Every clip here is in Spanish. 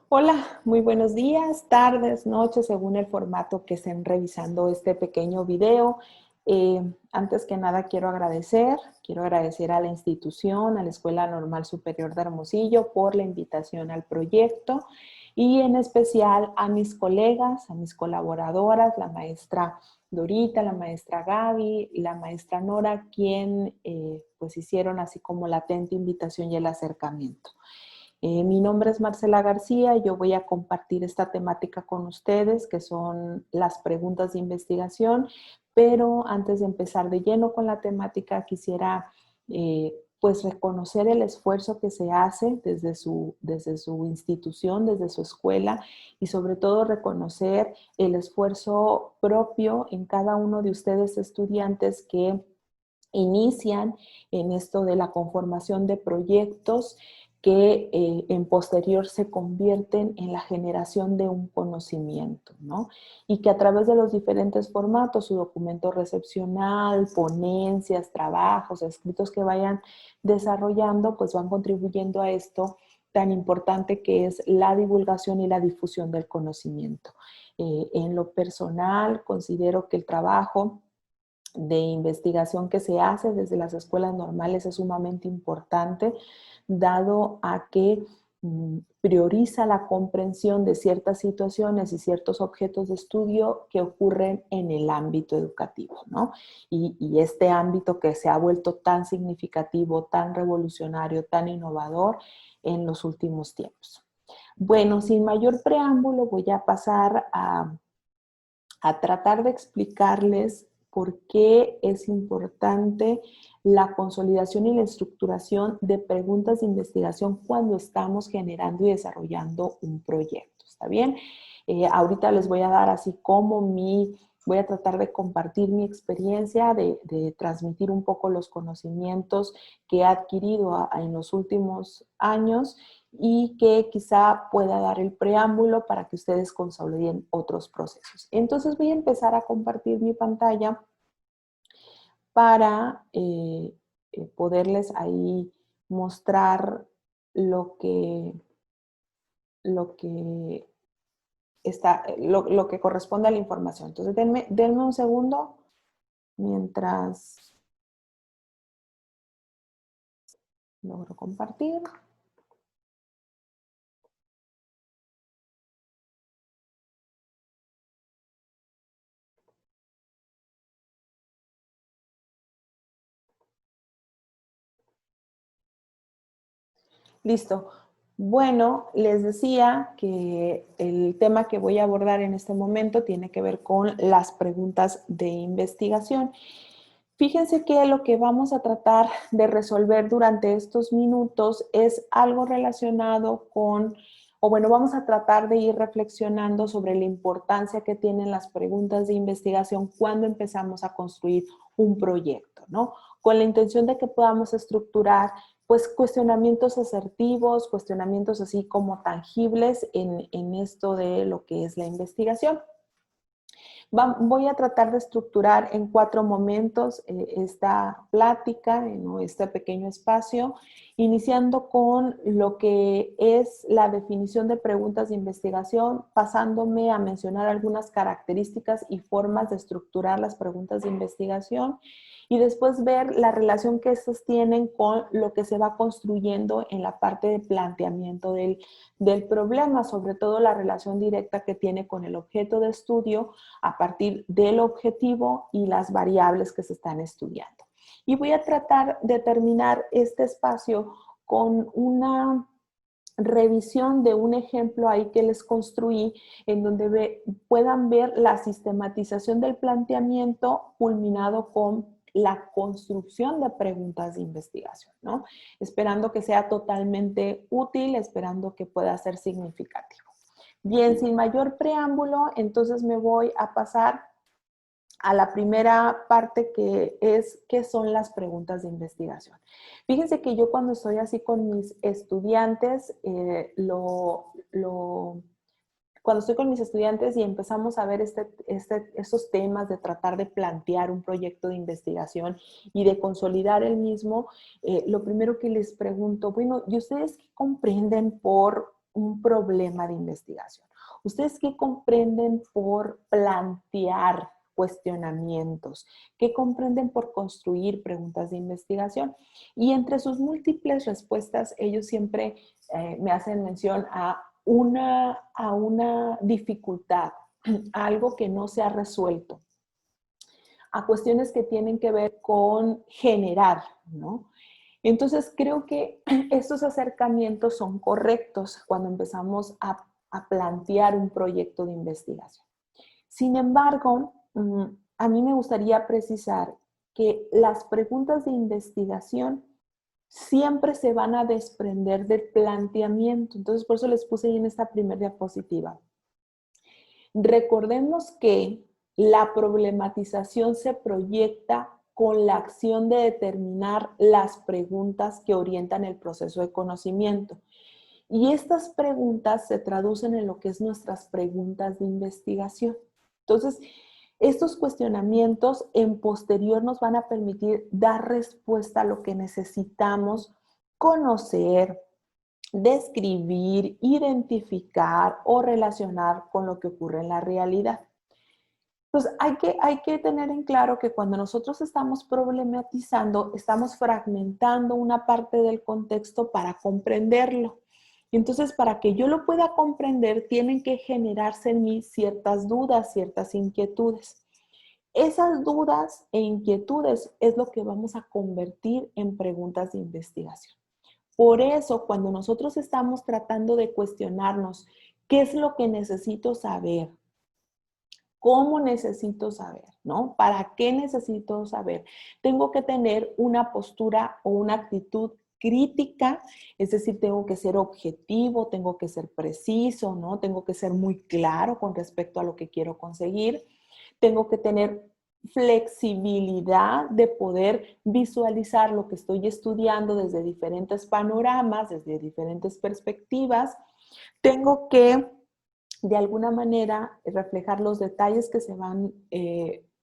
Hola, muy buenos días, tardes, noches, según el formato que estén revisando este pequeño video. Antes que nada quiero agradecer a la institución, a la Escuela Normal Superior de Hermosillo por la invitación al proyecto y en especial a mis colegas, a mis colaboradoras, la maestra Dorita, la maestra Gaby, la maestra Nora, quien pues hicieron así como la atenta invitación y el acercamiento. Mi nombre es Marcela García y yo voy a compartir esta temática con ustedes, que son las preguntas de investigación, pero antes de empezar de lleno con la temática, quisiera pues reconocer el esfuerzo que se hace desde su institución, desde su escuela, y sobre todo reconocer el esfuerzo propio en cada uno de ustedes estudiantes que inician en esto de la conformación de proyectos que en posterior se convierten en la generación de un conocimiento, ¿no? Y que a través de los diferentes formatos, su documento recepcional, ponencias, trabajos, escritos que vayan desarrollando, pues van contribuyendo a esto tan importante que es la divulgación y la difusión del conocimiento. En lo personal, considero que el trabajo de investigación que se hace desde las escuelas normales es sumamente importante, dado a que prioriza la comprensión de ciertas situaciones y ciertos objetos de estudio que ocurren en el ámbito educativo, ¿no? Y este ámbito que se ha vuelto tan significativo, tan revolucionario, tan innovador en los últimos tiempos. Bueno, sin mayor preámbulo, voy a pasar a tratar de explicarles por qué es importante la consolidación y la estructuración de preguntas de investigación cuando estamos generando y desarrollando un proyecto. ¿Está bien? Ahorita les voy a dar así como voy a tratar de compartir mi experiencia, de transmitir un poco los conocimientos que he adquirido en los últimos años y que quizá pueda dar el preámbulo para que ustedes consoliden otros procesos. Entonces voy a empezar a compartir mi pantalla para poderles ahí mostrar lo que, lo que lo que corresponde a la información. Entonces denme un segundo mientras logro compartir. Listo. Bueno, les decía que el tema que voy a abordar en este momento tiene que ver con las preguntas de investigación. Fíjense que lo que vamos a tratar de resolver durante estos minutos es algo relacionado con, o bueno, vamos a tratar de ir reflexionando sobre la importancia que tienen las preguntas de investigación cuando empezamos a construir un proyecto, ¿no? Con la intención de que podamos estructurar pues cuestionamientos asertivos, cuestionamientos así como tangibles en esto de lo que es la investigación. Voy a tratar de estructurar en 4 momentos esta plática, ¿no? Este pequeño espacio, iniciando con lo que es la definición de preguntas de investigación, pasándome a mencionar algunas características y formas de estructurar las preguntas de investigación y después ver la relación que estas tienen con lo que se va construyendo en la parte de planteamiento del problema, sobre todo la relación directa que tiene con el objeto de estudio a partir del objetivo y las variables que se están estudiando. Y voy a tratar de terminar este espacio con una revisión de un ejemplo ahí que les construí en donde puedan ver la sistematización del planteamiento culminado con la construcción de preguntas de investigación, ¿no? Esperando que sea totalmente útil, esperando que pueda ser significativo. Bien, sin mayor preámbulo, entonces me voy a pasar a la primera parte que es qué son las preguntas de investigación. Fíjense que yo cuando estoy así con mis estudiantes, cuando estoy con mis estudiantes y empezamos a ver estos temas de tratar de plantear un proyecto de investigación y de consolidar el mismo, lo primero que les pregunto, bueno, ¿y ustedes qué comprenden por un problema de investigación? ¿Ustedes qué comprenden por plantear cuestionamientos? ¿Qué comprenden por construir preguntas de investigación? Y entre sus múltiples respuestas, ellos siempre me hacen mención a una dificultad, a algo que no se ha resuelto, a cuestiones que tienen que ver con generar, ¿no? Entonces, creo que estos acercamientos son correctos cuando empezamos a plantear un proyecto de investigación. Sin embargo, a mí me gustaría precisar que las preguntas de investigación siempre se van a desprender del planteamiento. Entonces, por eso les puse ahí en esta primera diapositiva. Recordemos que la problematización se proyecta con la acción de determinar las preguntas que orientan el proceso de conocimiento. Y estas preguntas se traducen en lo que es nuestras preguntas de investigación. Entonces, estos cuestionamientos en posterior nos van a permitir dar respuesta a lo que necesitamos conocer, describir, identificar o relacionar con lo que ocurre en la realidad. Pues hay que tener en claro que cuando nosotros estamos problematizando, estamos fragmentando una parte del contexto para comprenderlo. Entonces, para que yo lo pueda comprender, tienen que generarse en mí ciertas dudas, ciertas inquietudes. Esas dudas e inquietudes es lo que vamos a convertir en preguntas de investigación. Por eso, cuando nosotros estamos tratando de cuestionarnos qué es lo que necesito saber, cómo necesito saber, ¿no? ¿Para qué necesito saber? Tengo que tener una postura o una actitud crítica, es decir, tengo que ser objetivo, tengo que ser preciso, ¿no? Tengo que ser muy claro con respecto a lo que quiero conseguir. Tengo que tener flexibilidad de poder visualizar lo que estoy estudiando desde diferentes panoramas, desde diferentes perspectivas. Tengo que, de alguna manera, reflejar los detalles que se van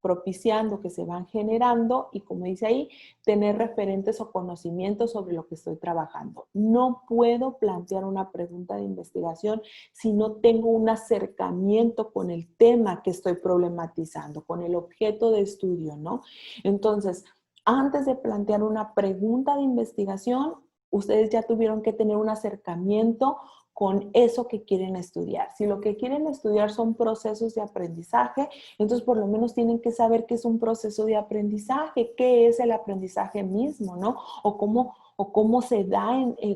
propiciando, que se van generando y, como dice ahí, tener referentes o conocimientos sobre lo que estoy trabajando. No puedo plantear una pregunta de investigación si no tengo un acercamiento con el tema que estoy problematizando, con el objeto de estudio, ¿no? Entonces, antes de plantear una pregunta de investigación, ustedes ya tuvieron que tener un acercamiento con eso que quieren estudiar. Si lo que quieren estudiar son procesos de aprendizaje, entonces por lo menos tienen que saber qué es un proceso de aprendizaje, qué es el aprendizaje mismo, ¿no? O cómo se da,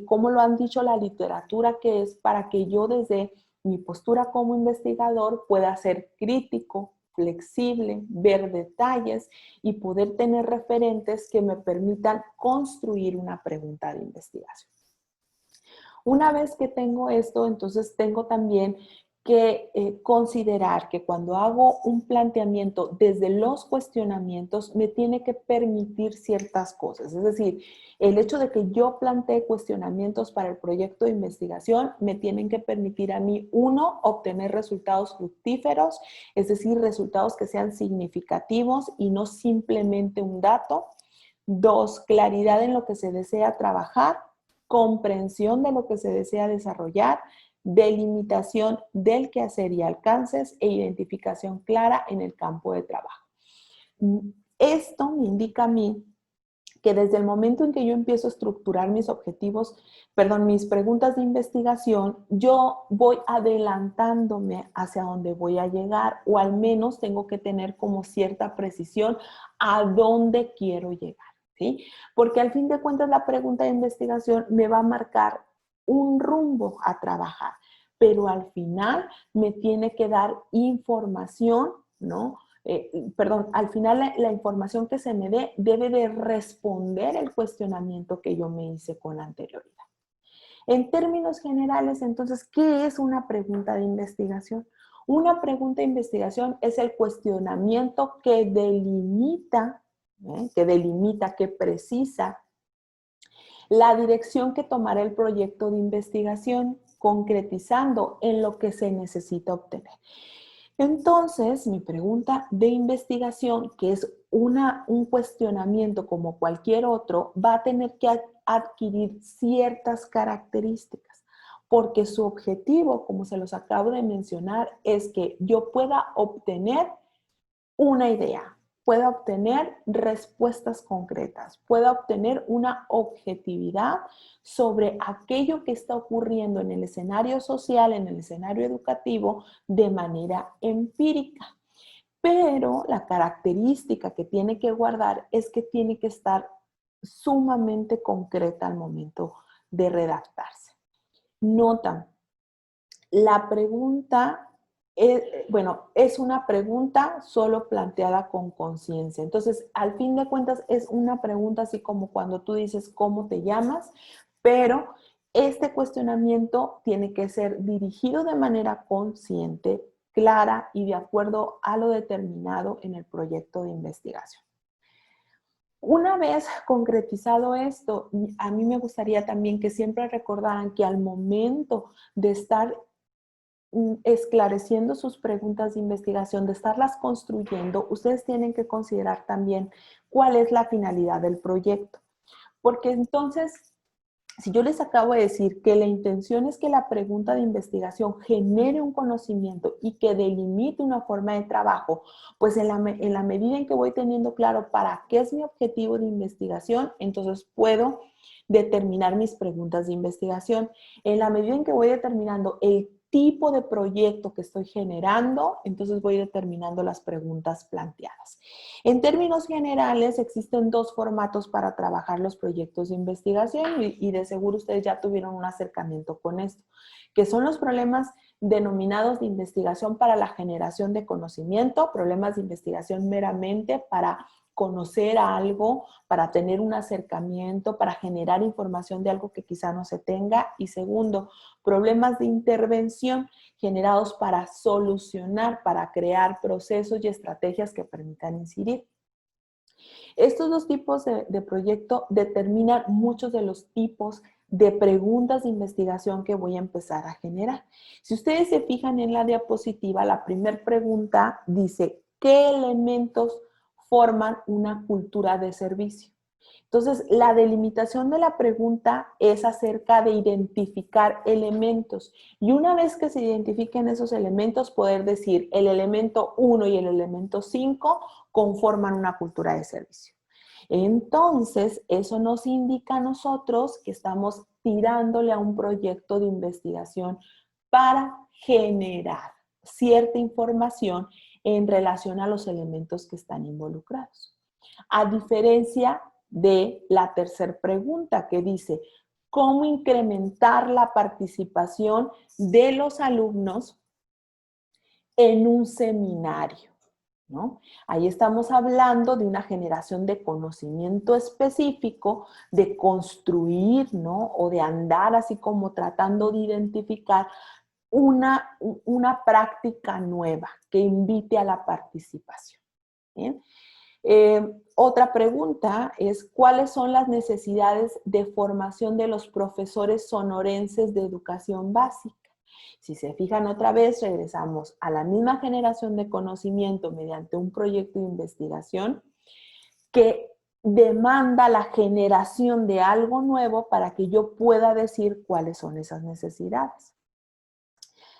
cómo lo han dicho la literatura, que es para que yo desde mi postura como investigador pueda ser crítico, flexible, ver detalles y poder tener referentes que me permitan construir una pregunta de investigación. Una vez que tengo esto, entonces tengo también que considerar que cuando hago un planteamiento desde los cuestionamientos, me tiene que permitir ciertas cosas. Es decir, el hecho de que yo plantee cuestionamientos para el proyecto de investigación me tienen que permitir a mí, uno, obtener resultados fructíferos, es decir, resultados que sean significativos y no simplemente un dato. Dos, claridad en lo que se desea trabajar, comprensión de lo que se desea desarrollar, delimitación del quehacer y alcances e identificación clara en el campo de trabajo. Esto me indica a mí que desde el momento en que yo empiezo a estructurar mis mis preguntas de investigación, yo voy adelantándome hacia dónde voy a llegar, o al menos tengo que tener como cierta precisión a dónde quiero llegar. ¿Sí? Porque al fin de cuentas la pregunta de investigación me va a marcar un rumbo a trabajar, pero al final me tiene que dar información, ¿no? Al final la información que se me dé debe de responder el cuestionamiento que yo me hice con anterioridad. En términos generales, entonces, ¿qué es una pregunta de investigación? Una pregunta de investigación es el cuestionamiento que delimita, que precisa la dirección que tomará el proyecto de investigación, concretizando en lo que se necesita obtener. Entonces, mi pregunta de investigación, que es un cuestionamiento como cualquier otro, va a tener que adquirir ciertas características. porque su objetivo, como se los acabo de mencionar, es que yo pueda obtener una idea, pueda obtener respuestas concretas, pueda obtener una objetividad sobre aquello que está ocurriendo en el escenario social, en el escenario educativo, de manera empírica. Pero la característica que tiene que guardar es que tiene que estar sumamente concreta al momento de redactarse. Nota, la pregunta es una pregunta solo planteada con conciencia. Entonces, al fin de cuentas, es una pregunta así como cuando tú dices cómo te llamas, pero este cuestionamiento tiene que ser dirigido de manera consciente, clara y de acuerdo a lo determinado en el proyecto de investigación. Una vez concretizado esto, a mí me gustaría también que siempre recordaran que al momento de estar esclareciendo sus preguntas de investigación, de estarlas construyendo, ustedes tienen que considerar también cuál es la finalidad del proyecto. Porque entonces, si yo les acabo de decir que la intención es que la pregunta de investigación genere un conocimiento y que delimite una forma de trabajo, pues en la medida en que voy teniendo claro para qué es mi objetivo de investigación, entonces puedo determinar mis preguntas de investigación. En la medida en que voy determinando el tipo de proyecto que estoy generando, entonces voy determinando las preguntas planteadas. En términos generales, existen dos formatos para trabajar los proyectos de investigación y de seguro ustedes ya tuvieron un acercamiento con esto, que son los problemas denominados de investigación para la generación de conocimiento, problemas de investigación meramente para conocer algo, para tener un acercamiento, para generar información de algo que quizá no se tenga. Y segundo, problemas de intervención generados para solucionar, para crear procesos y estrategias que permitan incidir. Estos dos tipos de proyecto determinan muchos de los tipos de preguntas de investigación que voy a empezar a generar. Si ustedes se fijan en la diapositiva, la primera pregunta dice, ¿qué elementos forman una cultura de servicio? Entonces, la delimitación de la pregunta es acerca de identificar elementos. Y una vez que se identifiquen esos elementos, poder decir el elemento 1 y el elemento 5 conforman una cultura de servicio. Entonces, eso nos indica a nosotros que estamos tirándole a un proyecto de investigación para generar cierta información en relación a los elementos que están involucrados. A diferencia de la tercera pregunta que dice, ¿cómo incrementar la participación de los alumnos en un seminario? ¿No? Ahí estamos hablando de una generación de conocimiento específico, de construir, ¿no? O de andar así como tratando de identificar una práctica nueva que invite a la participación. ¿Bien? Otra pregunta es, ¿cuáles son las necesidades de formación de los profesores sonorenses de educación básica? Si se fijan otra vez, regresamos a la misma generación de conocimiento mediante un proyecto de investigación que demanda la generación de algo nuevo para que yo pueda decir cuáles son esas necesidades.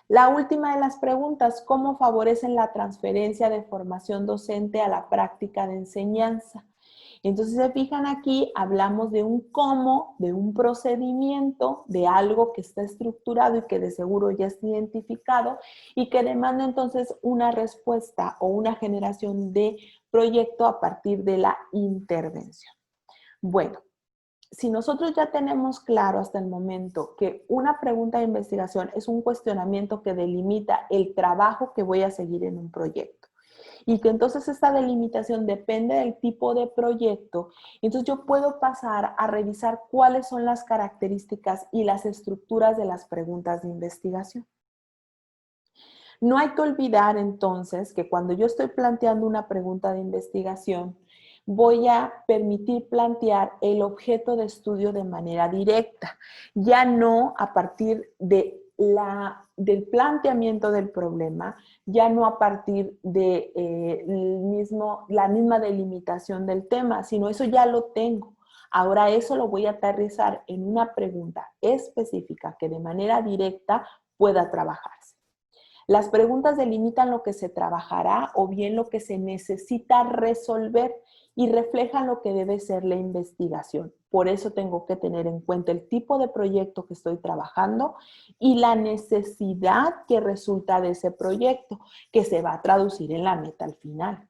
La última de las preguntas, ¿cómo favorecen la transferencia de formación docente a la práctica de enseñanza? Entonces, se fijan aquí, hablamos de un cómo, de un procedimiento, de algo que está estructurado y que de seguro ya está identificado y que demanda entonces una respuesta o una generación de proyecto a partir de la intervención. Bueno, si nosotros ya tenemos claro hasta el momento que una pregunta de investigación es un cuestionamiento que delimita el trabajo que voy a seguir en un proyecto y que entonces esta delimitación depende del tipo de proyecto, entonces yo puedo pasar a revisar cuáles son las características y las estructuras de las preguntas de investigación. No hay que olvidar entonces que cuando yo estoy planteando una pregunta de investigación, voy a permitir plantear el objeto de estudio de manera directa, ya no a partir de del planteamiento del problema, ya no a partir de la misma delimitación del tema, sino eso ya lo tengo. Ahora eso lo voy a aterrizar en una pregunta específica que de manera directa pueda trabajarse. Las preguntas delimitan lo que se trabajará o bien lo que se necesita resolver y reflejan lo que debe ser la investigación. Por eso tengo que tener en cuenta el tipo de proyecto que estoy trabajando y la necesidad que resulta de ese proyecto, que se va a traducir en la meta al final.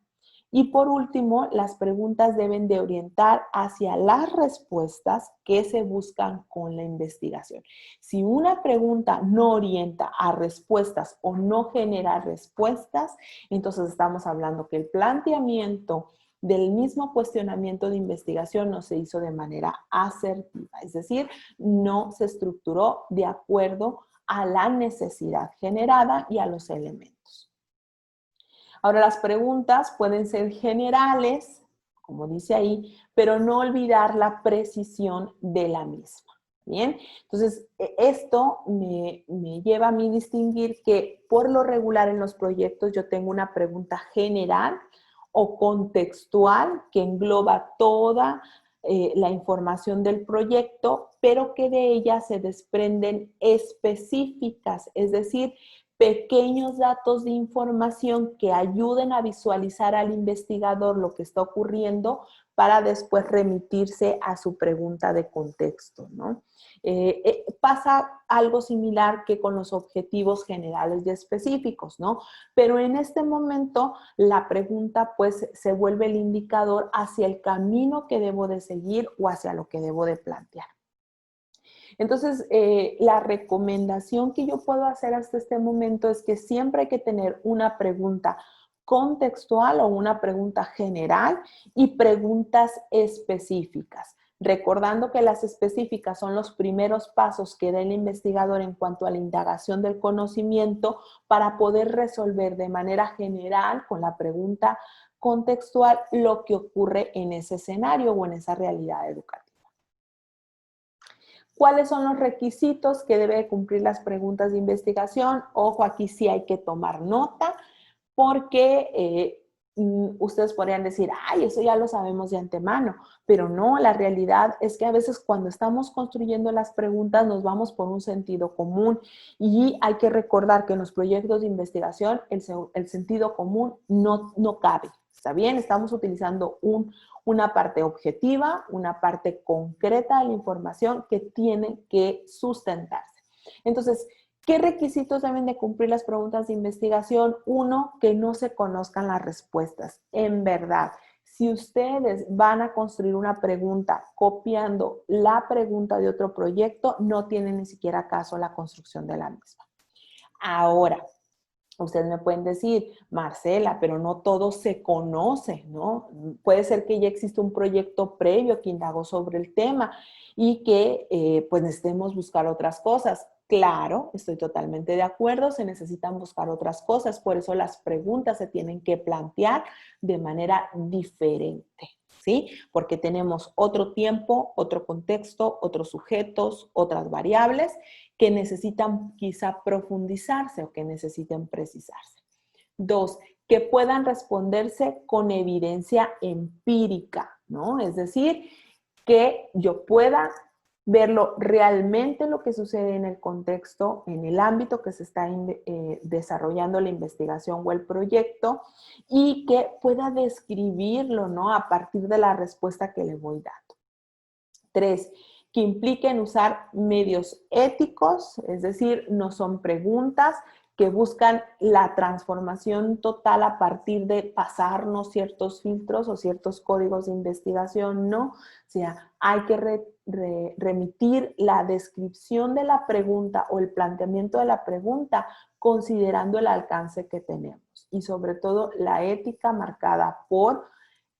Y por último, las preguntas deben de orientar hacia las respuestas que se buscan con la investigación. Si una pregunta no orienta a respuestas o no genera respuestas, entonces estamos hablando que el planteamiento del mismo cuestionamiento de investigación no se hizo de manera asertiva, es decir, no se estructuró de acuerdo a la necesidad generada y a los elementos. Ahora, las preguntas pueden ser generales, como dice ahí, pero no olvidar la precisión de la misma. Bien, entonces esto me lleva a mí distinguir que por lo regular en los proyectos yo tengo una pregunta general o contextual que engloba toda la información del proyecto, pero que de ella se desprenden específicas, es decir, pequeños datos de información que ayuden a visualizar al investigador lo que está ocurriendo para después remitirse a su pregunta de contexto, ¿no? Pasa algo similar que con los objetivos generales y específicos, ¿no? Pero en este momento la pregunta pues se vuelve el indicador hacia el camino que debo de seguir o hacia lo que debo de plantear. Entonces, la recomendación que yo puedo hacer hasta este momento es que siempre hay que tener una pregunta contextual o una pregunta general y preguntas específicas. Recordando que las específicas son los primeros pasos que da el investigador en cuanto a la indagación del conocimiento para poder resolver de manera general con la pregunta contextual lo que ocurre en ese escenario o en esa realidad educativa. ¿Cuáles son los requisitos que debe cumplir las preguntas de investigación? Ojo, aquí sí hay que tomar nota porque ustedes podrían decir, ay, eso ya lo sabemos de antemano, pero no, la realidad es que a veces cuando estamos construyendo las preguntas nos vamos por un sentido común y hay que recordar que en los proyectos de investigación el sentido común no cabe, ¿está bien? Estamos utilizando una parte objetiva, una parte concreta de la información que tiene que sustentarse. Entonces, ¿qué requisitos deben de cumplir las preguntas de investigación? Uno, que no se conozcan las respuestas. En verdad, si ustedes van a construir una pregunta copiando la pregunta de otro proyecto, no tiene ni siquiera caso la construcción de la misma. Ahora, ustedes me pueden decir, Marcela, pero no todo se conoce, ¿no? Puede ser que ya existe un proyecto previo que indagó sobre el tema y que pues necesitemos buscar otras cosas. Claro, estoy totalmente de acuerdo, se necesitan buscar otras cosas, por eso las preguntas se tienen que plantear de manera diferente, ¿sí? Porque tenemos otro tiempo, otro contexto, otros sujetos, otras variables que necesitan quizá profundizarse o que necesiten precisarse. Dos, que puedan responderse con evidencia empírica, ¿no? Es decir, que yo pueda verlo realmente lo que sucede en el contexto, en el ámbito que se está desarrollando la investigación o el proyecto y que pueda describirlo, ¿no? A partir de la respuesta que le voy dando. Tres, que impliquen usar medios éticos, es decir, no son preguntas que buscan la transformación total a partir de pasarnos ciertos filtros o ciertos códigos de investigación, no. O sea, hay que remitir la descripción de la pregunta o el planteamiento de la pregunta considerando el alcance que tenemos y sobre todo la ética marcada por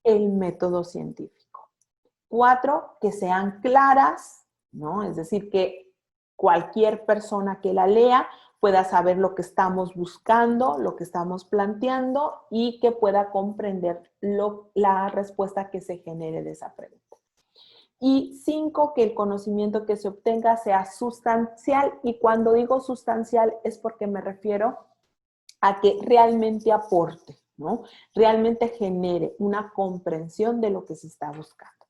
el método científico. 4, que sean claras, ¿no? Es decir, que cualquier persona que la lea pueda saber lo que estamos buscando, lo que estamos planteando y que pueda comprender la respuesta que se genere de esa pregunta. Y 5, que el conocimiento que se obtenga sea sustancial. Y cuando digo sustancial es porque me refiero a que realmente aporte, ¿no? Realmente genere una comprensión de lo que se está buscando.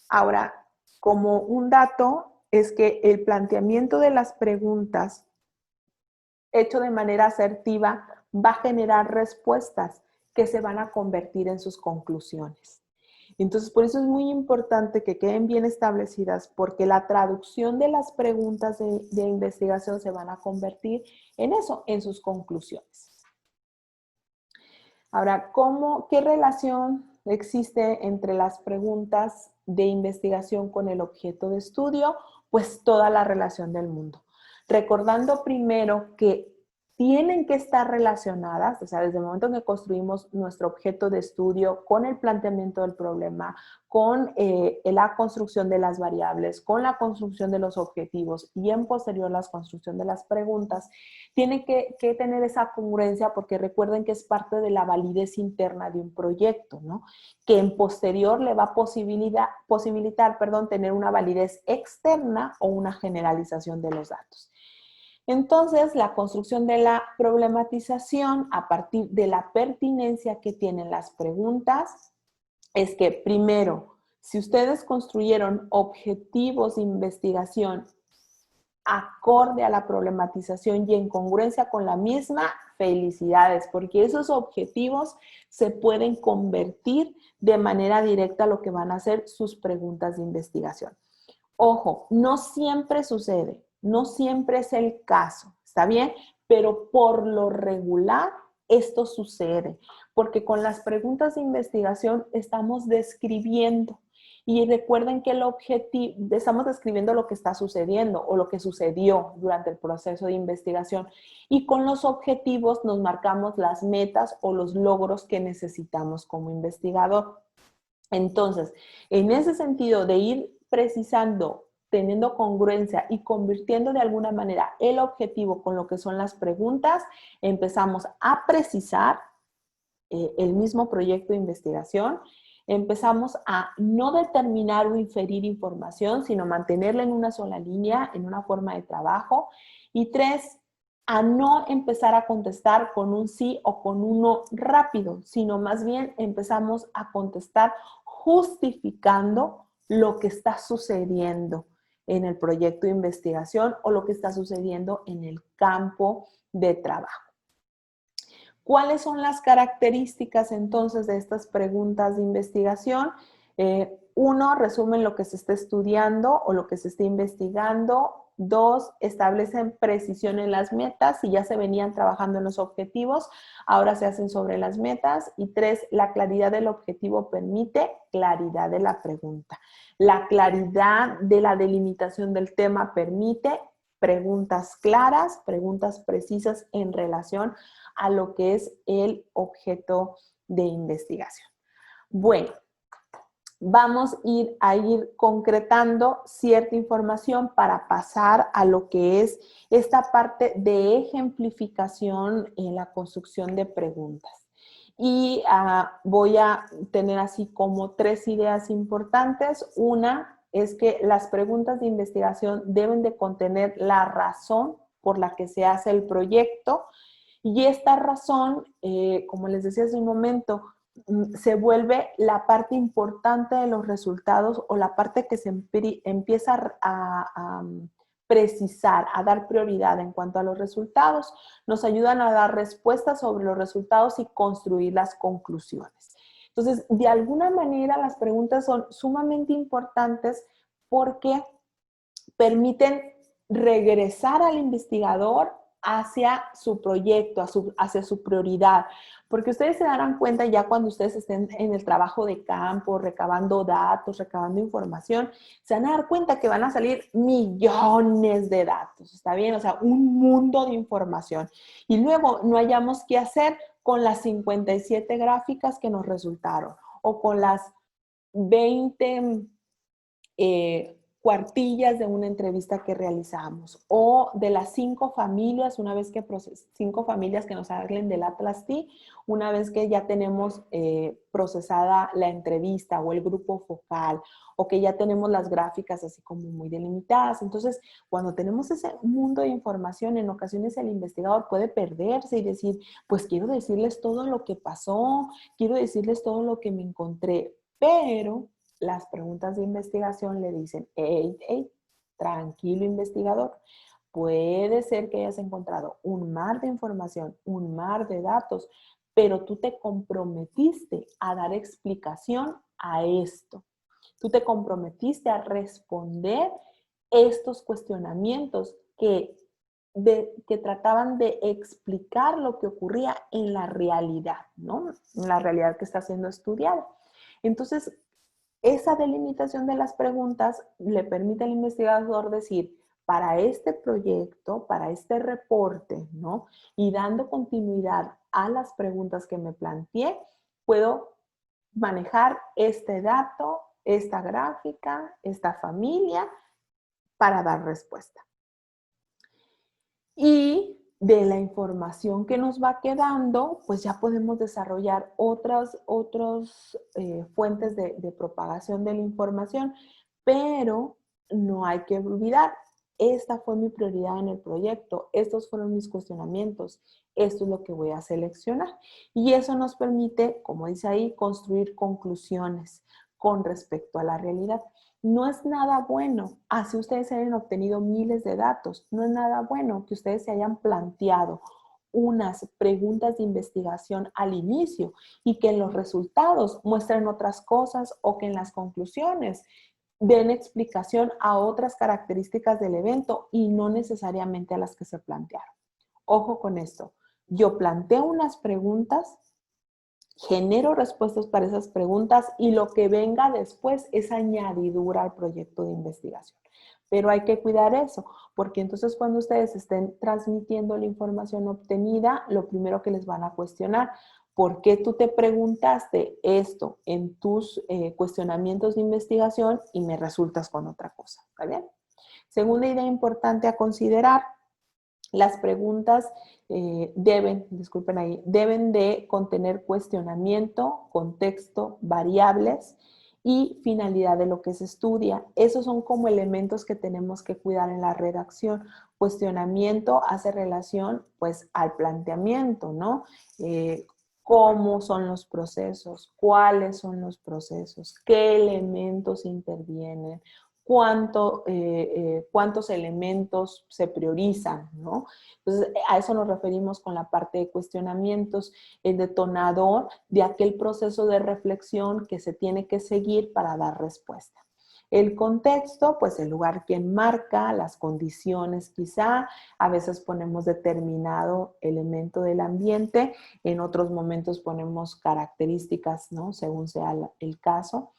Ahora, como un dato, es que el planteamiento de las preguntas hecho de manera asertiva va a generar respuestas que se van a convertir en sus conclusiones. Entonces, por eso es muy importante que queden bien establecidas, porque la traducción de las preguntas de investigación se van a convertir en eso, en sus conclusiones. Ahora, ¿qué relación existe entre las preguntas de investigación con el objeto de estudio? Pues toda la relación del mundo. Recordando primero que tienen que estar relacionadas, o sea, desde el momento en que construimos nuestro objeto de estudio con el planteamiento del problema, con la construcción de las variables, con la construcción de los objetivos y en posterior la construcción de las preguntas, tiene que tener esa congruencia porque recuerden que es parte de la validez interna de un proyecto, ¿no? Que en posterior le va a posibilitar, tener una validez externa o una generalización de los datos. Entonces, la construcción de la problematización a partir de la pertinencia que tienen las preguntas es que, primero, si ustedes construyeron objetivos de investigación acorde a la problematización y en congruencia con la misma, felicidades, porque esos objetivos se pueden convertir de manera directa a lo que van a ser sus preguntas de investigación. Ojo, no siempre sucede, no siempre es el caso, ¿está bien? Pero por lo regular esto sucede, porque con las preguntas de investigación estamos describiendo. Y recuerden que el objetivo, estamos describiendo lo que está sucediendo o lo que sucedió durante el proceso de investigación. Y con los objetivos nos marcamos las metas o los logros que necesitamos como investigador. Entonces, en ese sentido de ir precisando, teniendo congruencia y convirtiendo de alguna manera el objetivo con lo que son las preguntas, empezamos a precisar el mismo proyecto de investigación, empezamos a no determinar o inferir información, sino mantenerla en una sola línea, en una forma de trabajo. Y 3, a no empezar a contestar con un sí o con un no rápido, sino más bien empezamos a contestar justificando lo que está sucediendo en el proyecto de investigación o lo que está sucediendo en el campo de trabajo. ¿Cuáles son las características entonces de estas preguntas de investigación? Uno, resumen lo que se está estudiando o lo que se está investigando. 2, establecen precisión en las metas. Si ya se venían trabajando en los objetivos, ahora se hacen sobre las metas. Y 3, la claridad del objetivo permite claridad de la pregunta. La claridad de la delimitación del tema permite preguntas claras, preguntas precisas en relación a lo que es el objeto de investigación. Bueno, vamos a ir concretando cierta información para pasar a lo que es esta parte de ejemplificación en la construcción de preguntas. Y voy a tener así como 3 ideas importantes. Una es que las preguntas de investigación deben de contener la razón por la que se hace el proyecto. Y esta razón, como les decía hace un momento, se vuelve la parte importante de los resultados o la parte que se empieza a precisar, a dar prioridad en cuanto a los resultados. Nos ayudan a dar respuestas sobre los resultados y construir las conclusiones. Entonces, de alguna manera las preguntas son sumamente importantes porque permiten regresar al investigador hacia su proyecto, hacia su prioridad. Porque ustedes se darán cuenta ya cuando ustedes estén en el trabajo de campo, recabando datos, recabando información, se van a dar cuenta que van a salir millones de datos, ¿está bien? O sea, un mundo de información. Y luego no hayamos qué hacer con las 57 gráficas que nos resultaron o con las 20 cuartillas de una entrevista que realizamos o de las 5 familias, una vez que 5 familias que nos hablen del Atlas T, una vez que ya tenemos procesada la entrevista o el grupo focal o que ya tenemos las gráficas así como muy delimitadas. Entonces, cuando tenemos ese mundo de información, en ocasiones el investigador puede perderse y decir, pues quiero decirles todo lo que pasó, quiero decirles todo lo que me encontré, pero las preguntas de investigación le dicen, hey, hey, tranquilo investigador, puede ser que hayas encontrado un mar de información, un mar de datos, pero tú te comprometiste a dar explicación a esto. Tú te comprometiste a responder estos cuestionamientos que trataban de explicar lo que ocurría en la realidad, ¿no? En la realidad que está siendo estudiada. Entonces, esa delimitación de las preguntas le permite al investigador decir, para este proyecto, para este reporte, ¿no? Y dando continuidad a las preguntas que me planteé, puedo manejar este dato, esta gráfica, esta familia, para dar respuesta. Y de la información que nos va quedando, pues ya podemos desarrollar otras fuentes de propagación de la información, pero no hay que olvidar, esta fue mi prioridad en el proyecto, estos fueron mis cuestionamientos, esto es lo que voy a seleccionar. Y eso nos permite, como dice ahí, construir conclusiones con respecto a la realidad. No es nada bueno, así ustedes hayan obtenido miles de datos, no es nada bueno que ustedes se hayan planteado unas preguntas de investigación al inicio y que en los resultados muestren otras cosas o que en las conclusiones den explicación a otras características del evento y no necesariamente a las que se plantearon. Ojo con esto, yo planteo unas preguntas, genero respuestas para esas preguntas y lo que venga después es añadidura al proyecto de investigación. Pero hay que cuidar eso, porque entonces cuando ustedes estén transmitiendo la información obtenida, lo primero que les van a cuestionar, ¿por qué tú te preguntaste esto en tus cuestionamientos de investigación y me resultas con otra cosa? ¿Está bien? Segunda idea importante a considerar, las preguntas deben de contener cuestionamiento, contexto, variables y finalidad de lo que se estudia. Esos son como elementos que tenemos que cuidar en la redacción. Cuestionamiento hace relación pues al planteamiento, ¿no? ¿Cómo son los procesos? ¿Cuáles son los procesos? ¿Qué elementos intervienen? Cuántos elementos se priorizan, ¿no? Entonces, a eso nos referimos con la parte de cuestionamientos, el detonador de aquel proceso de reflexión que se tiene que seguir para dar respuesta. El contexto, pues el lugar que enmarca, las condiciones quizá, a veces ponemos determinado elemento del ambiente, en otros momentos ponemos características, ¿no? Según sea el caso.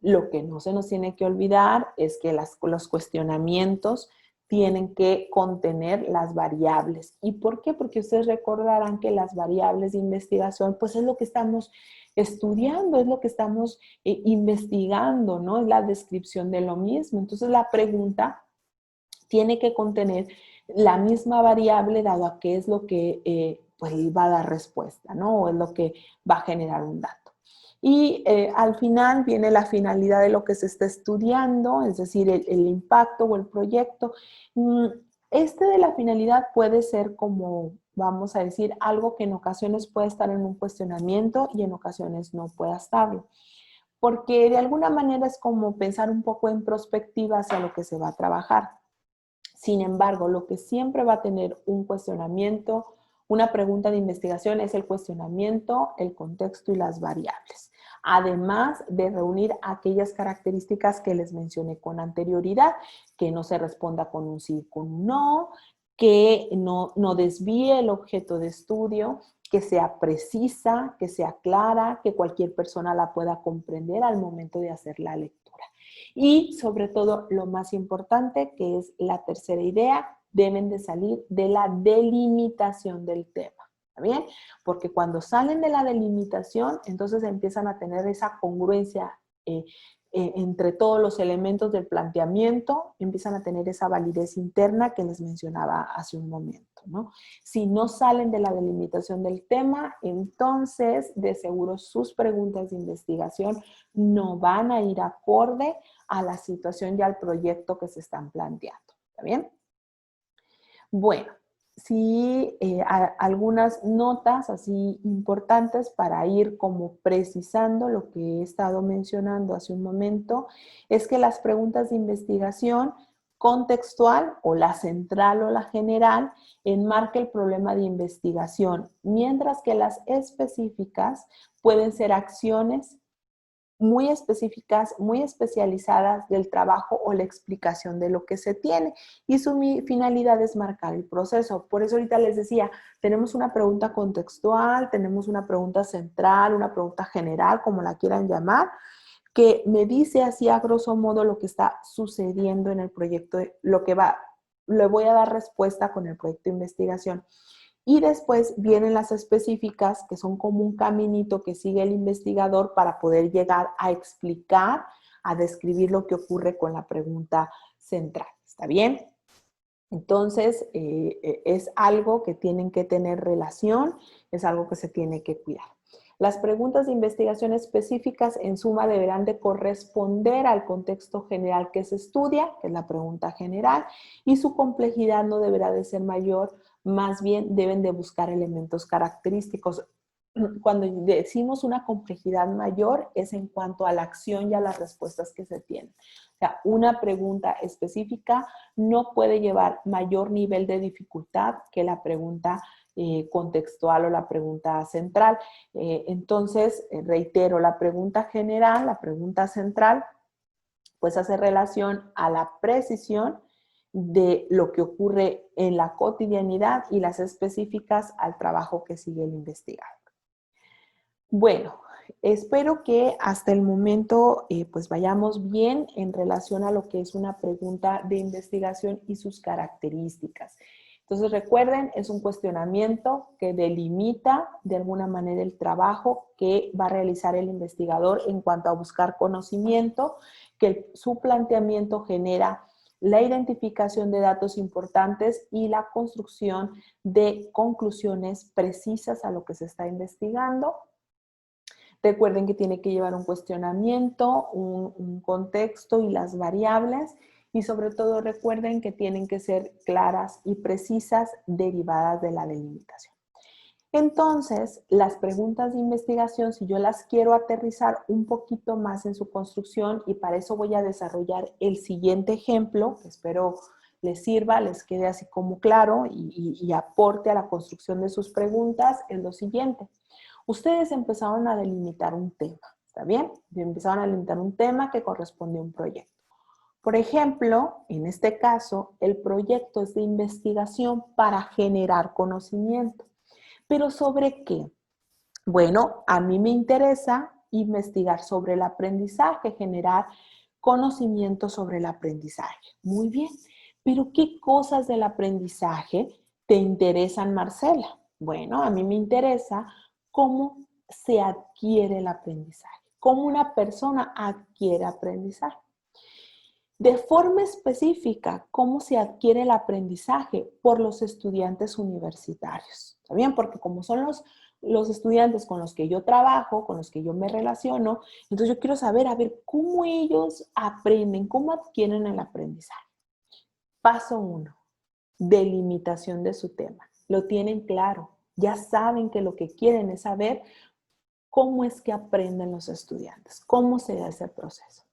Lo que no se nos tiene que olvidar es que los cuestionamientos tienen que contener las variables. ¿Y por qué? Porque ustedes recordarán que las variables de investigación, pues es lo que estamos estudiando, es lo que estamos investigando, ¿no? Es la descripción de lo mismo. Entonces la pregunta tiene que contener la misma variable dado a qué es lo que pues va a dar respuesta, ¿no? O es lo que va a generar un dato. Y al final viene la finalidad de lo que se está estudiando, es decir, el impacto o el proyecto. Este de la finalidad puede ser como, vamos a decir, algo que en ocasiones puede estar en un cuestionamiento y en ocasiones no puede estarlo. Porque de alguna manera es como pensar un poco en perspectiva hacia lo que se va a trabajar. Sin embargo, lo que siempre va a tener un cuestionamiento, una pregunta de investigación es el cuestionamiento, el contexto y las variables. Además de reunir aquellas características que les mencioné con anterioridad, que no se responda con un sí, con un no, que no desvíe el objeto de estudio, que sea precisa, que sea clara, que cualquier persona la pueda comprender al momento de hacer la lectura. Y sobre todo, lo más importante, que es la tercera idea, deben de salir de la delimitación del tema. ¿Está bien? Porque cuando salen de la delimitación, entonces empiezan a tener esa congruencia entre todos los elementos del planteamiento, empiezan a tener esa validez interna que les mencionaba hace un momento, ¿no? Si no salen de la delimitación del tema, entonces de seguro sus preguntas de investigación no van a ir acorde a la situación y al proyecto que se están planteando. ¿Está bien? Bueno, sí algunas notas así importantes para ir como precisando lo que he estado mencionando hace un momento, es que las preguntas de investigación contextual o la central o la general enmarca el problema de investigación, mientras que las específicas pueden ser acciones muy específicas, muy especializadas del trabajo o la explicación de lo que se tiene. Y su finalidad es marcar el proceso. Por eso ahorita les decía, tenemos una pregunta contextual, tenemos una pregunta central, una pregunta general, como la quieran llamar, que me dice así a grosso modo lo que está sucediendo en el proyecto, le voy a dar respuesta con el proyecto de investigación. Y después vienen las específicas, que son como un caminito que sigue el investigador para poder llegar a explicar, a describir lo que ocurre con la pregunta central. ¿Está bien? Entonces, es algo que tienen que tener relación, es algo que se tiene que cuidar. Las preguntas de investigación específicas en suma deberán de corresponder al contexto general que se estudia, que es la pregunta general, y su complejidad no deberá de ser mayor, más bien deben de buscar elementos característicos. Cuando decimos una complejidad mayor es en cuanto a la acción y a las respuestas que se tienen. O sea, una pregunta específica no puede llevar mayor nivel de dificultad que la pregunta contextual o la pregunta central. Entonces, reitero, la pregunta general, la pregunta central, pues hace relación a la precisión de lo que ocurre en la cotidianidad y las específicas al trabajo que sigue el investigador. Bueno, espero que hasta el momento pues vayamos bien en relación a lo que es una pregunta de investigación y sus características. Entonces recuerden, es un cuestionamiento que delimita de alguna manera el trabajo que va a realizar el investigador en cuanto a buscar conocimiento, que su planteamiento genera la identificación de datos importantes y la construcción de conclusiones precisas a lo que se está investigando. Recuerden que tiene que llevar un cuestionamiento, un contexto y las variables. Y sobre todo recuerden que tienen que ser claras y precisas derivadas de la delimitación. Entonces, las preguntas de investigación, si yo las quiero aterrizar un poquito más en su construcción, y para eso voy a desarrollar el siguiente ejemplo, que espero les sirva, les quede así como claro y aporte a la construcción de sus preguntas, es lo siguiente. Ustedes empezaron a delimitar un tema, ¿está bien? Empezaron a delimitar un tema que corresponde a un proyecto. Por ejemplo, en este caso, el proyecto es de investigación para generar conocimiento. ¿Pero sobre qué? Bueno, a mí me interesa investigar sobre el aprendizaje, generar conocimiento sobre el aprendizaje. Muy bien, pero ¿qué cosas del aprendizaje te interesan, Marcela? Bueno, a mí me interesa cómo se adquiere el aprendizaje, cómo una persona adquiere aprendizaje. De forma específica, ¿cómo se adquiere el aprendizaje? Por los estudiantes universitarios. ¿Está bien? Porque como son los estudiantes con los que yo trabajo, con los que yo me relaciono, entonces yo quiero saber, a ver, cómo ellos aprenden, cómo adquieren el aprendizaje. Paso 1, delimitación de su tema. Lo tienen claro, ya saben que lo que quieren es saber cómo es que aprenden los estudiantes, cómo se da ese proceso.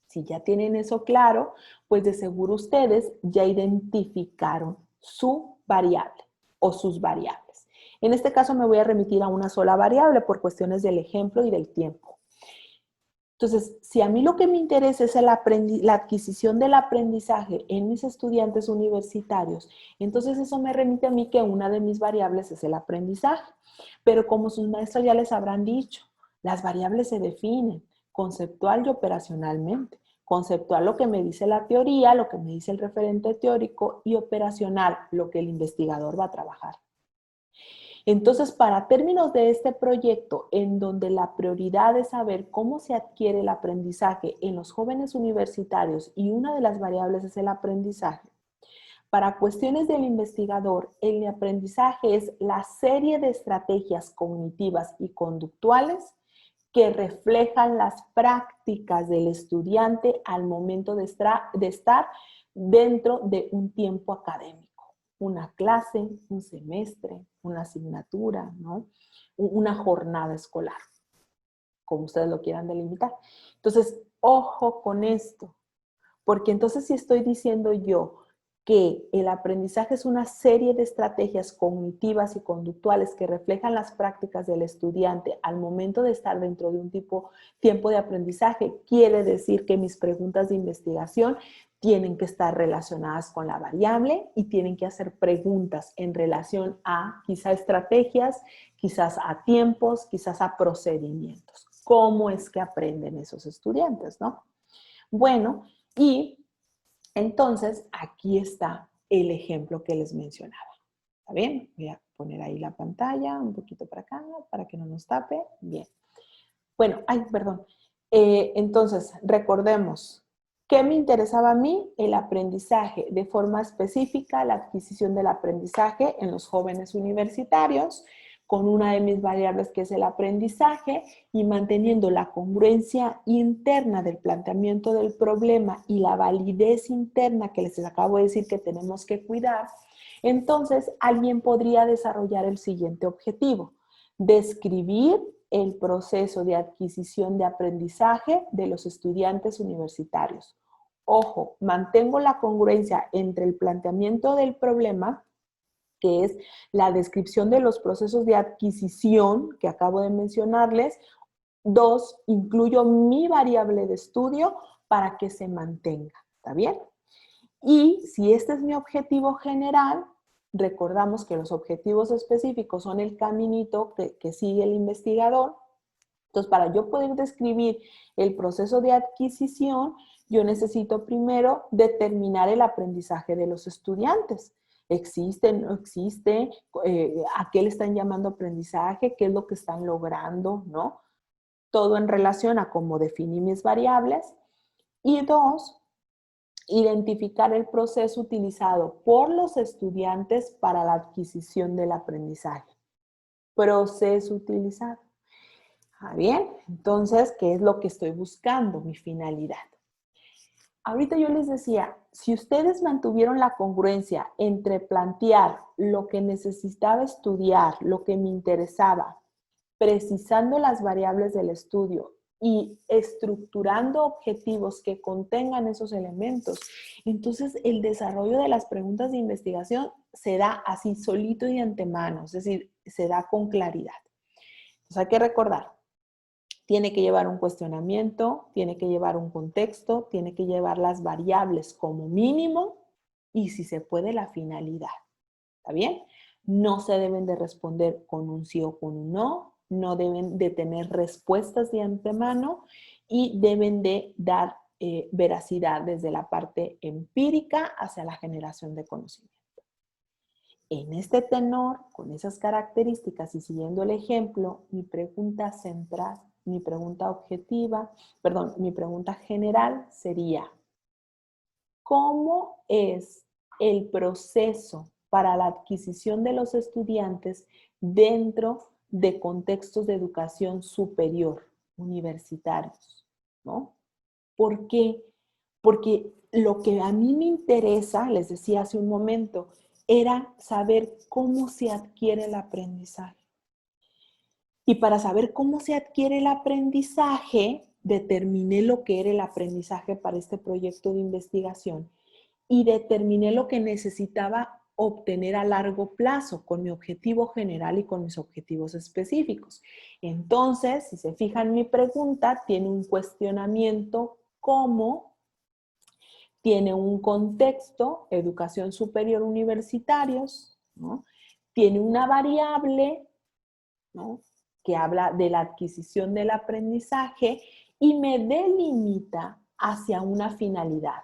Si ya tienen eso claro, pues de seguro ustedes ya identificaron su variable o sus variables. En este caso me voy a remitir a una sola variable por cuestiones del ejemplo y del tiempo. Entonces, si a mí lo que me interesa es la adquisición del aprendizaje en mis estudiantes universitarios, entonces eso me remite a mí que una de mis variables es el aprendizaje. Pero como sus maestros ya les habrán dicho, las variables se definen conceptual y operacionalmente. Conceptual, lo que me dice la teoría, lo que me dice el referente teórico, y operacional, lo que el investigador va a trabajar. Entonces, para términos de este proyecto, en donde la prioridad es saber cómo se adquiere el aprendizaje en los jóvenes universitarios y una de las variables es el aprendizaje, para cuestiones del investigador, el aprendizaje es la serie de estrategias cognitivas y conductuales que reflejan las prácticas del estudiante al momento de estar dentro de un tiempo académico. una clase, un semestre, una asignatura, ¿no? Una jornada escolar, como ustedes lo quieran delimitar. Entonces, ojo con esto, porque entonces si estoy diciendo yo que el aprendizaje es una serie de estrategias cognitivas y conductuales que reflejan las prácticas del estudiante al momento de estar dentro de un tiempo de aprendizaje, quiere decir que mis preguntas de investigación tienen que estar relacionadas con la variable y tienen que hacer preguntas en relación a quizás estrategias, quizás a tiempos, quizás a procedimientos. ¿Cómo es que aprenden esos estudiantes, no? Bueno, y entonces, aquí está el ejemplo que les mencionaba. ¿Está bien? Voy a poner ahí la pantalla, un poquito para acá, para que no nos tape. Bien. Bueno, perdón. Entonces, recordemos, ¿qué me interesaba a mí? El aprendizaje, de forma específica, la adquisición del aprendizaje en los jóvenes universitarios, con una de mis variables que es el aprendizaje y manteniendo la congruencia interna del planteamiento del problema y la validez interna que les acabo de decir que tenemos que cuidar, entonces alguien podría desarrollar el siguiente objetivo: describir el proceso de adquisición de aprendizaje de los estudiantes universitarios. Ojo, mantengo la congruencia entre el planteamiento del problema, que es la descripción de los procesos de adquisición que acabo de mencionarles. 2, incluyo mi variable de estudio para que se mantenga. ¿Está bien? Y si este es mi objetivo general, recordamos que los objetivos específicos son el caminito que sigue el investigador. Entonces, para yo poder describir el proceso de adquisición, yo necesito primero determinar el aprendizaje de los estudiantes. ¿Existe, no existe? ¿A qué le están llamando aprendizaje? ¿Qué es lo que están logrando? ¿No? Todo en relación a cómo definí mis variables. Y 2, identificar el proceso utilizado por los estudiantes para la adquisición del aprendizaje. Proceso utilizado. Bien, entonces, ¿qué es lo que estoy buscando? Mi finalidad. Ahorita yo les decía, si ustedes mantuvieron la congruencia entre plantear lo que necesitaba estudiar, lo que me interesaba, precisando las variables del estudio y estructurando objetivos que contengan esos elementos, entonces el desarrollo de las preguntas de investigación se da así solito y de antemano, es decir, se da con claridad. Entonces hay que recordar, tiene que llevar un cuestionamiento, tiene que llevar un contexto, tiene que llevar las variables como mínimo y si se puede la finalidad. ¿Está bien? No se deben de responder con un sí o con un no, no deben de tener respuestas de antemano y deben de dar veracidad desde la parte empírica hacia la generación de conocimiento. En este tenor, con esas características y siguiendo el ejemplo, mi pregunta central, mi pregunta objetiva, perdón, mi pregunta general sería: ¿cómo es el proceso para la adquisición de los estudiantes dentro de contextos de educación superior, universitarios, ¿no? ¿Por qué? Porque lo que a mí me interesa, les decía hace un momento, era saber cómo se adquiere el aprendizaje. Y para saber cómo se adquiere el aprendizaje, determiné lo que era el aprendizaje para este proyecto de investigación y determiné lo que necesitaba obtener a largo plazo con mi objetivo general y con mis objetivos específicos. Entonces, si se fijan, mi pregunta tiene un cuestionamiento como, tiene un contexto, educación superior universitarios, ¿no? Tiene una variable, ¿no?, que habla de la adquisición del aprendizaje y me delimita hacia una finalidad,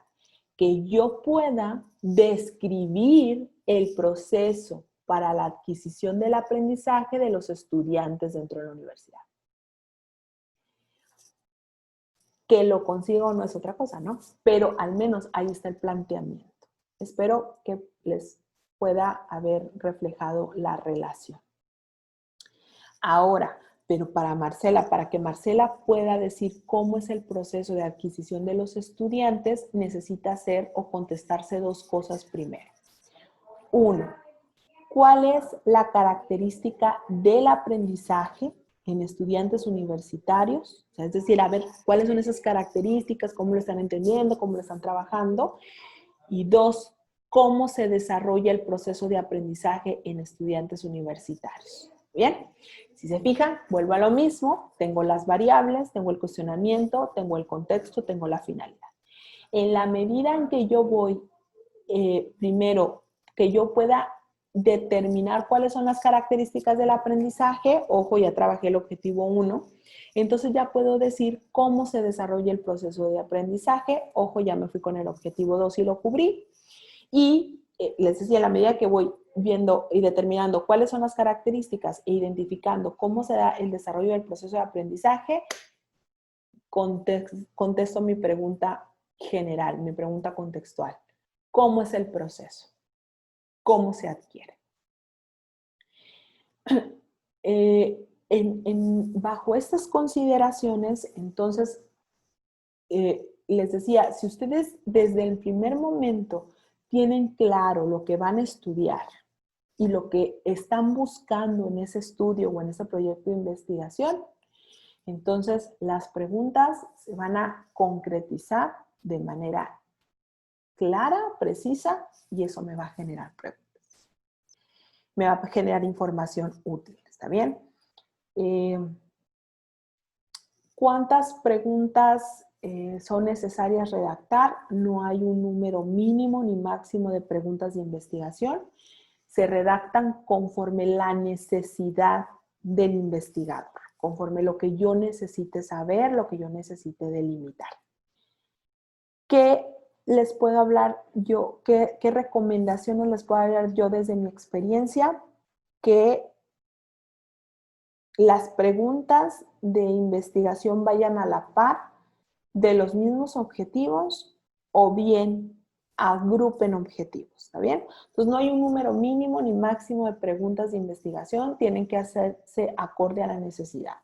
que yo pueda describir el proceso para la adquisición del aprendizaje de los estudiantes dentro de la universidad. Que lo consiga o no es otra cosa, ¿no? Pero al menos ahí está el planteamiento. Espero que les pueda haber reflejado la relación. Ahora, pero para Marcela, para que Marcela pueda decir cómo es el proceso de adquisición de los estudiantes, necesita hacer o contestarse dos cosas primero. Uno, ¿cuál es la característica del aprendizaje en estudiantes universitarios? O sea, es decir, a ver, ¿cuáles son esas características? ¿Cómo lo están entendiendo? ¿Cómo lo están trabajando? Y dos, ¿cómo se desarrolla el proceso de aprendizaje en estudiantes universitarios? Bien, si se fijan, vuelvo a lo mismo. Tengo las variables, tengo el cuestionamiento, tengo el contexto, tengo la finalidad. En la medida en que yo voy, primero, que yo pueda determinar cuáles son las características del aprendizaje, ojo, ya trabajé el objetivo 1, entonces ya puedo decir cómo se desarrolla el proceso de aprendizaje, ojo, ya me fui con el objetivo 2 y lo cubrí, y les decía, a la medida que voy viendo y determinando cuáles son las características e identificando cómo se da el desarrollo del proceso de aprendizaje, contesto mi pregunta general, mi pregunta contextual. ¿Cómo es el proceso? ¿Cómo se adquiere? Bajo estas consideraciones, entonces, les decía, si ustedes desde el primer momento tienen claro lo que van a estudiar y lo que están buscando en ese estudio o en ese proyecto de investigación, entonces las preguntas se van a concretizar de manera clara, precisa, y eso me va a generar preguntas. Me va a generar información útil, ¿está bien? ¿Cuántas preguntas son necesarias redactar? No hay un número mínimo ni máximo de preguntas de investigación. Se redactan conforme la necesidad del investigador, conforme lo que yo necesite saber, lo que yo necesite delimitar. ¿Qué les puedo hablar yo? ¿Qué recomendaciones les puedo dar yo desde mi experiencia? Que las preguntas de investigación vayan a la par de los mismos objetivos o bien agrupen objetivos, ¿está bien? Entonces no hay un número mínimo ni máximo de preguntas de investigación, tienen que hacerse acorde a la necesidad.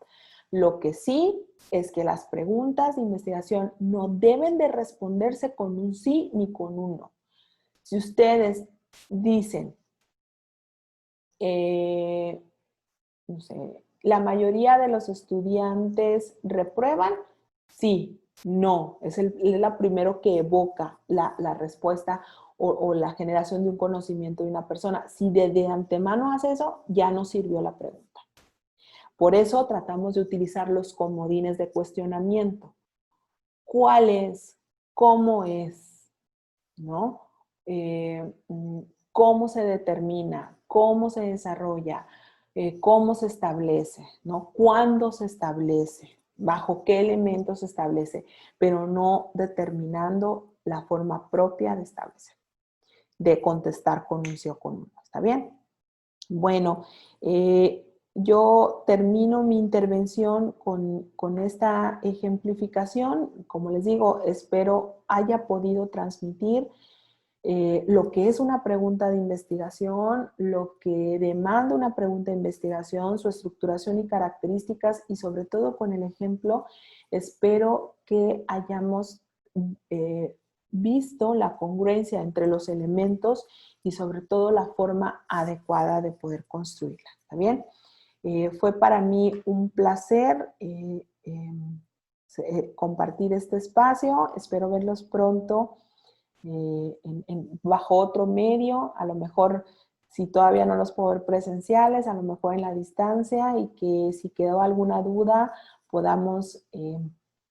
Lo que sí es que las preguntas de investigación no deben de responderse con un sí ni con un no. Si ustedes dicen, no sé, la mayoría de los estudiantes reprueban, sí, no, es la primero que evoca la respuesta o la generación de un conocimiento de una persona. Si de antemano hace eso, ya no sirvió la pregunta. Por eso tratamos de utilizar los comodines de cuestionamiento. ¿Cuál es? ¿Cómo es? ¿No? ¿Cómo se determina? ¿Cómo se desarrolla? ¿Cómo se establece? ¿No? ¿Cuándo se establece? ¿Bajo qué elementos se establece? Pero no determinando la forma propia de establecer, de contestar con un sí o con un no. ¿Está bien? Bueno, yo termino mi intervención con esta ejemplificación. Como les digo, espero haya podido transmitir lo que es una pregunta de investigación, lo que demanda una pregunta de investigación, su estructuración y características, y sobre todo con el ejemplo, espero que hayamos visto la congruencia entre los elementos y sobre todo la forma adecuada de poder construirla. ¿Está bien? Fue para mí un placer compartir este espacio. Espero verlos pronto bajo otro medio, a lo mejor si todavía no los puedo ver presenciales, a lo mejor en la distancia, y que si quedó alguna duda podamos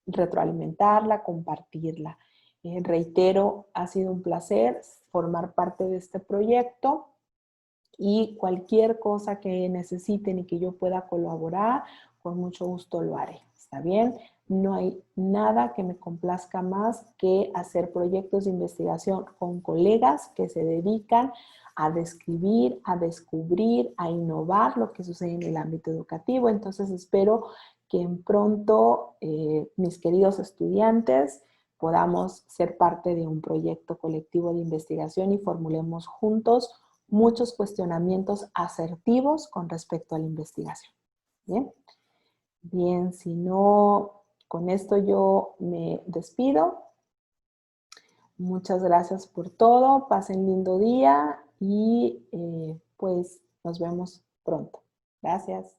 retroalimentarla, compartirla. Reitero, ha sido un placer formar parte de este proyecto y cualquier cosa que necesiten y que yo pueda colaborar, con mucho gusto lo haré. ¿Está bien? No hay nada que me complazca más que hacer proyectos de investigación con colegas que se dedican a describir, a descubrir, a innovar lo que sucede en el ámbito educativo. Entonces espero que en pronto mis queridos estudiantes podamos ser parte de un proyecto colectivo de investigación y formulemos juntos muchos cuestionamientos asertivos con respecto a la investigación. ¿Bien? Bien, si no, con esto yo me despido. Muchas gracias por todo. Pasen lindo día y pues nos vemos pronto. Gracias.